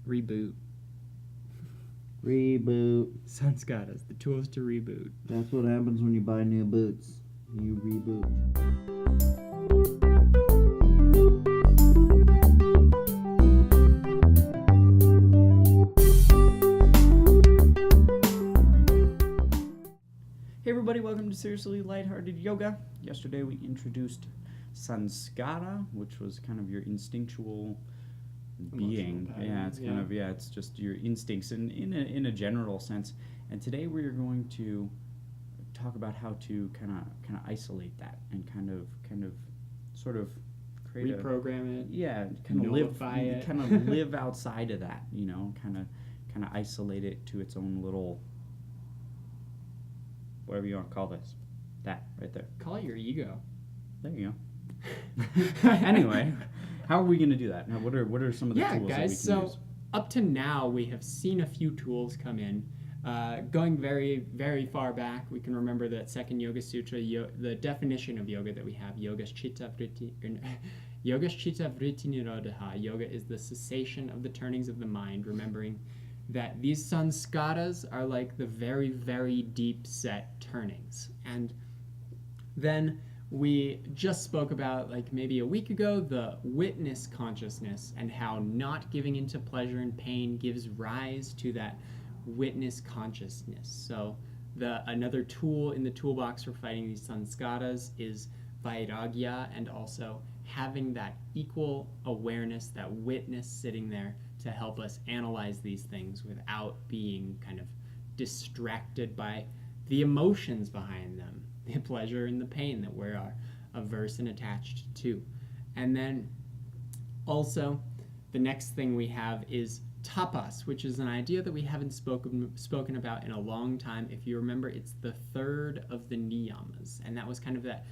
Reboot. Reboot. Samskaras, the tools to reboot. That's what happens when you buy new boots. You reboot. Hey everybody, welcome to Seriously Lighthearted Yoga. Yesterday we introduced Samskara, which was kind of your instinctual being. It's kind of it's just your instincts in a general sense. And today we are going to talk about how to kind of isolate that and kind of sort of create reprogram it. Yeah, kind of live outside of that, kind of isolate it to its own little, whatever you want to call this. That right there. Call it your ego. There you go. Anyway, how are we going to do that? Now, what are some of the tools that we can use? So up to now, we have seen a few tools come in. Going very, very far back, we can remember that second Yoga Sutra, the definition of yoga that we have, Yoga's Chitta Vritti Nirodha. Yoga is the cessation of the turnings of the mind, remembering that these sanskaras are like the very, very deep set turnings. And then we just spoke about, like maybe a week ago, the witness consciousness and how not giving into pleasure and pain gives rise to that witness consciousness. So another tool in the toolbox for fighting these sanskaras is vairagya, and also having that equal awareness, that witness sitting there to help us analyze these things without being kind of distracted by the emotions behind them, the pleasure and the pain that we are averse and attached to. And then also the next thing we have is tapas, which is an idea that we haven't spoken about in a long time. If you remember, it's the third of the niyamas, and that was kind of that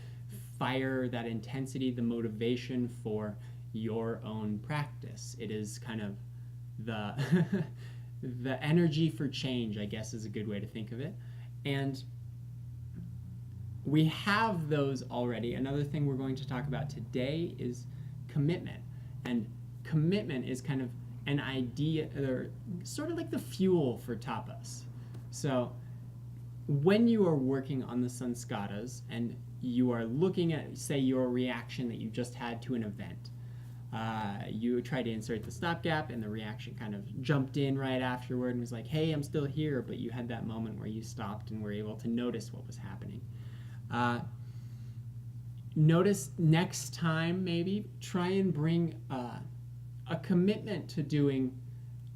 fire, that intensity, the motivation for your own practice. It is kind of the the energy for change, I guess, is a good way to think of it. And we have those already. Another thing we're going to talk about today is commitment. And commitment is kind of an idea, or sort of like the fuel for tapas. So when you are working on the sanskaras and you are looking at, say, your reaction that you just had to an event, you tried to insert the stopgap and the reaction kind of jumped in right afterward and was like, hey, I'm still here, but you had that moment where you stopped and were able to notice what was happening. Notice next time, maybe try and bring a commitment to doing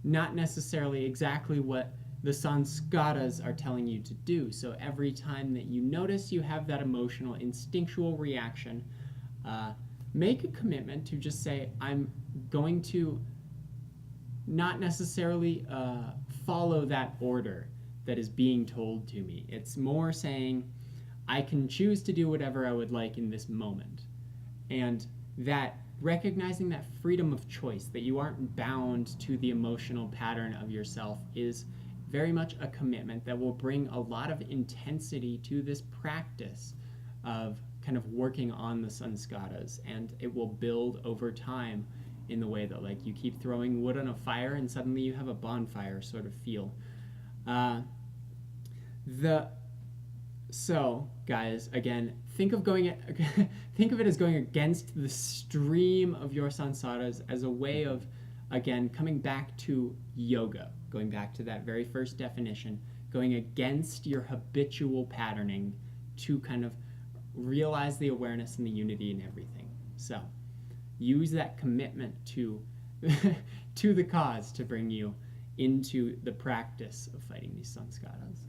not necessarily exactly what the sanskaras are telling you to do. So every time that you notice you have that emotional, instinctual reaction, make a commitment to just say, I'm going to not necessarily follow that order that is being told to me. It's more saying, I can choose to do whatever I would like in this moment. And that recognizing that freedom of choice, that you aren't bound to the emotional pattern of yourself, is very much a commitment that will bring a lot of intensity to this practice of kind of working on the sanskaras, and it will build over time in the way that, like, you keep throwing wood on a fire and suddenly you have a bonfire sort of feel. So, guys, again, think of it as going against the stream of your sanskaras as a way of, again, coming back to yoga, going back to that very first definition, going against your habitual patterning to kind of realize the awareness and the unity in everything. So, use that commitment to to the cause to bring you into the practice of fighting these sanskaras.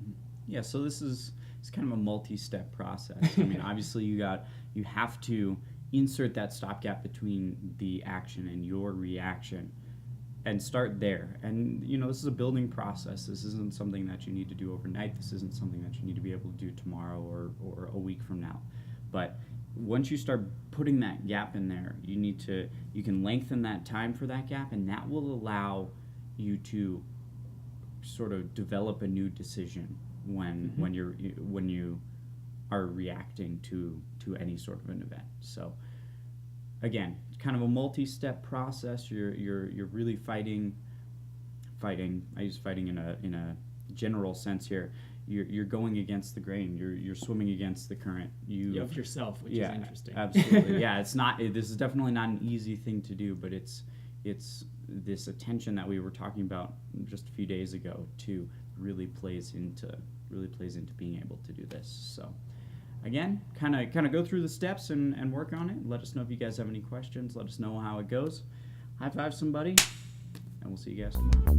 Yeah, so it's kind of a multi-step process. I mean, obviously you have to insert that stopgap between the action and your reaction and start there. And this is a building process. This isn't something that you need to do overnight. This isn't something that you need to be able to do tomorrow or a week from now. But once you start putting that gap in there, you can lengthen that time for that gap, and that will allow you to sort of develop a new decision when you are reacting to any sort of an event. So again, kind of a multi-step process. You're really fighting fighting. I use fighting in a general sense here. You're going against the grain. You're swimming against the current. Of yourself, which is interesting. Absolutely. Yeah, it's not. This is definitely not an easy thing to do, but it's this attention that we were talking about just a few days ago too really plays into being able to do this. So again, kind of go through the steps and work on it. Let us know if you guys have any questions. Let us know how it goes. High five somebody, and we'll see you guys tomorrow.